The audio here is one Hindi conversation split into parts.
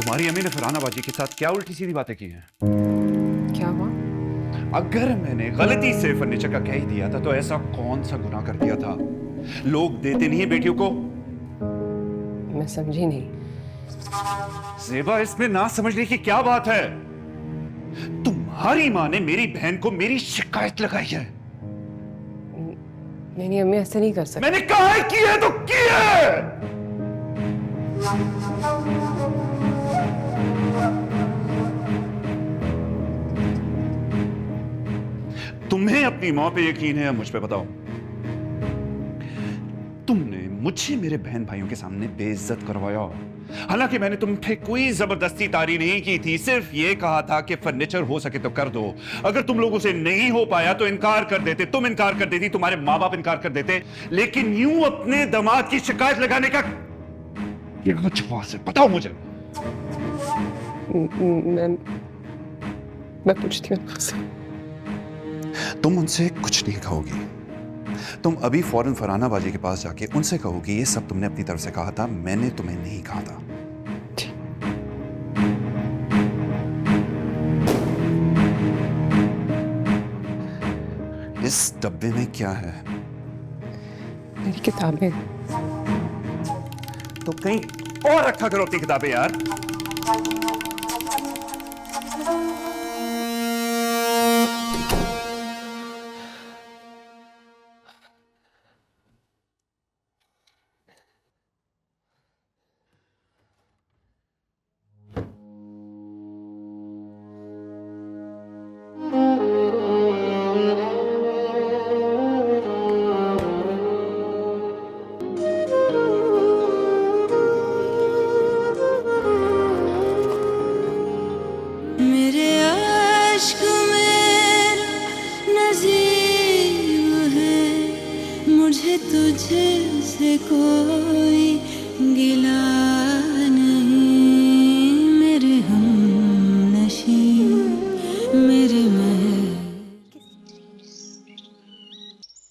तुम्हारी अम्मी ने फरहानाबाजी के साथ क्या उल्टी सीधी बातें की हैं? क्या हुआ? अगर मैंने गलती से फर्नीचर का कह ही दिया था तो ऐसा कौन सा गुनाह कर दिया था? लोग देते नहीं है बेटियों को। मैं समझी नहीं। ज़ेबा, इसमें ना समझने की क्या बात है? तुम्हारी माँ ने मेरी बहन को मेरी शिकायत लगाई है। नहीं अम्मी ऐसे नहीं कर सकती। मैंने कहा है की है तो की है। तुम्हें अपनी माँ पे यकीन है या मुझ पे बताओ? तुमने मुझे मेरे बहन भाइयों के सामने बेइज्जत करवाया। हालांकि मैंने तुम पे कोई जबरदस्ती तारी नहीं की थी, सिर्फ ये कहा था कि फर्नीचर हो सके तो कर दो। अगर तुम लोगों से नहीं हो पाया तो इनकार कर देते, तुम इनकार कर देती, तुम्हारे माँ बाप इनकार कर देते, लेकिन यूं अपने दामाद की शिकायत लगाने का ये बकवास है। बताओ मुझे। मैं पूछती हूँ आपसे। तुम उनसे कुछ नहीं कहोगी। तुम अभी फौरन फरहानाबाजी के पास जाके उनसे कहोगी ये सब तुमने अपनी तरफ से कहा था, मैंने तुम्हें नहीं कहा था। इस डब्बे में क्या है? मेरी किताबें। तो कहीं और रखा करो अपनी किताबें यार। मेरे आश्क मेरा नसीब है, मुझे तुझसे कोई गिला नहीं, मेरे हमनशी मेरे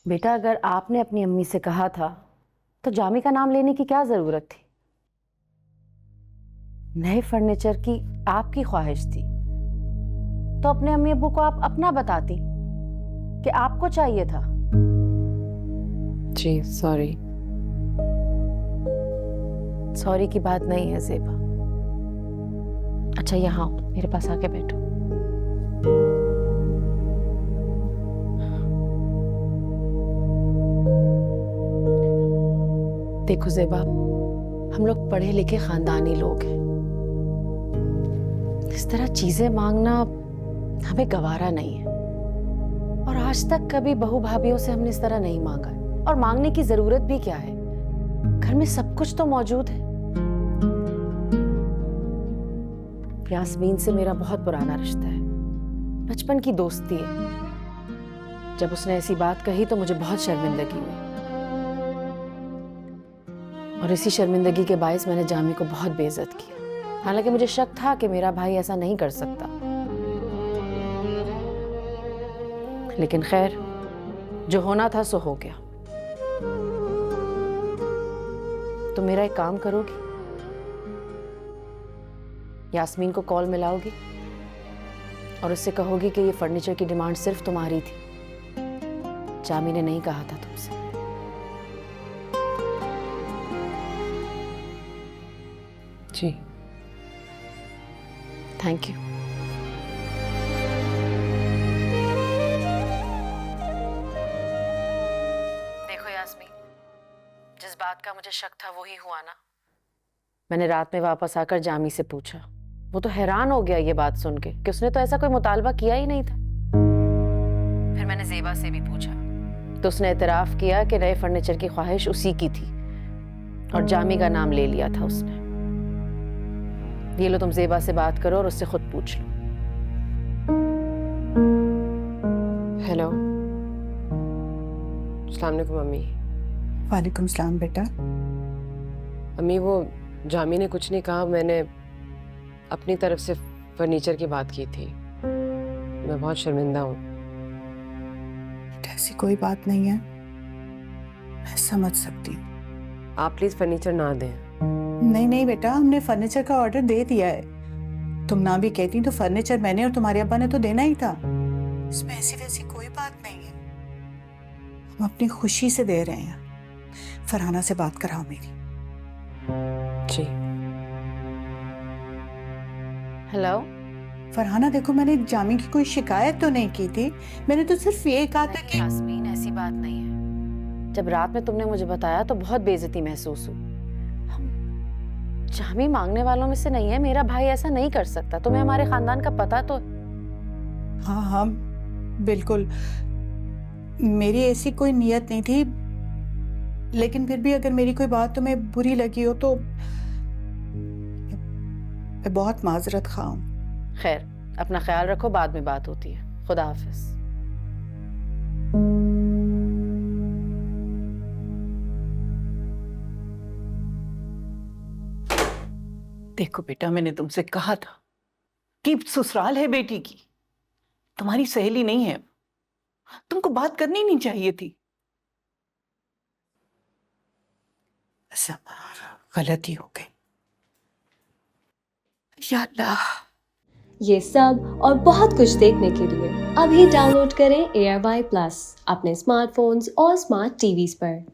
बेटा, अगर आपने अपनी अम्मी से कहा था तो जामी का नाम लेने की क्या जरूरत थी? नए फर्नीचर की आपकी ख्वाहिश थी तो अपने अम्मी अब्बू को आप अपना बताती कि आपको चाहिए था। जी सॉरी। सॉरी की बात नहीं है ज़ेबा। अच्छा यहाँ आओ, मेरे पास आके बैठो। देखो ज़ेबा, हम लोग पढ़े लिखे खानदानी लोग हैं। इस तरह चीजें मांगना हमें गवारा नहीं है, और आज तक कभी बहू भाभियों से हमने इस तरह नहीं मांगा, और मांगने की जरूरत भी क्या है? घर में सब कुछ तो मौजूद है। यास्मीन से मेरा बहुत पुराना रिश्ता है, बचपन की दोस्ती है। जब उसने ऐसी बात कही तो मुझे बहुत शर्मिंदगी हुई, और इसी शर्मिंदगी के बायस मैंने जामी को बहुत बेइज्जत किया। हालांकि मुझे शक था कि मेरा भाई ऐसा नहीं कर सकता, लेकिन खैर, जो होना था सो हो गया। तो मेरा एक काम करोगी? यास्मीन को कॉल मिलाओगी और उससे कहोगी कि ये फर्नीचर की डिमांड सिर्फ तुम्हारी थी, जामी ने नहीं कहा था तुमसे। जी थैंक यू। देखो यास्मीन, जिस बात का मुझे शक था वही हुआ ना। मैंने रात में वापस आकर जामी से पूछा, वो तो हैरान हो गया ये बात सुन के कि उसने तो ऐसा कोई मुतालबा किया ही नहीं था। फिर मैंने ज़ेबा से भी पूछा तो उसने एतराफ़ किया कि नए फर्नीचर की ख्वाहिश उसी की थी, और जामी का नाम ले लिया था उसने। ये लो, तुम ज़ेबा से बात करो और उससे खुद पूछ लो। हेलो, अस्सलाम वालेकुम अम्मी। वालेकुम सलाम बेटा। अम्मी, वो जामी ने कुछ नहीं कहा, मैंने अपनी तरफ से फर्नीचर की बात की थी। मैं बहुत शर्मिंदा हूँ। ऐसी कोई बात नहीं है, मैं समझ सकती हूँ। आप प्लीज फर्नीचर ना दें। नहीं नहीं बेटा, हमने फर्नीचर का ऑर्डर दे दिया है। तुम ना भी कहती तो फर्नीचर मैंने और तुम्हारे अब्बा ने तो देना ही था। इसमें ऐसी वैसी कोई बात नहीं है, हम अपनी खुशी से दे रहे हैं। फरहाना से बात कराओ मेरी। जी। हेलो। फरहाना देखो, मैंने जामी की कोई शिकायत तो नहीं की थी, मैंने तो सिर्फ ये कहा था कि यास्मीन, ऐसी बात नहीं है। जब रात में तुमने मुझे बताया तो बहुत बेइज्जती महसूस हुई। हम जामी मांगने वालों में से नहीं है, मेरा भाई ऐसा नहीं कर सकता। तुम्हें हमारे खानदान का पता तो। हाँ हाँ बिल्कुल, मेरी ऐसी कोई नियत नहीं थी, लेकिन फिर भी अगर मेरी कोई बात तुम्हें बुरी लगी हो तो मैं बहुत माजरत खा हूं। खैर, अपना ख्याल रखो, बाद में बात होती है। खुदा हाफिज। देखो बेटा, मैंने तुमसे कहा था कि ससुराल है बेटी की, तुम्हारी सहेली नहीं है। तुमको बात करनी नहीं चाहिए थी। गलती हो गई। या अल्लाह। ये सब और बहुत कुछ देखने के लिए अभी डाउनलोड करें ARY+ अपने स्मार्टफोन्स और स्मार्ट टीवीज पर।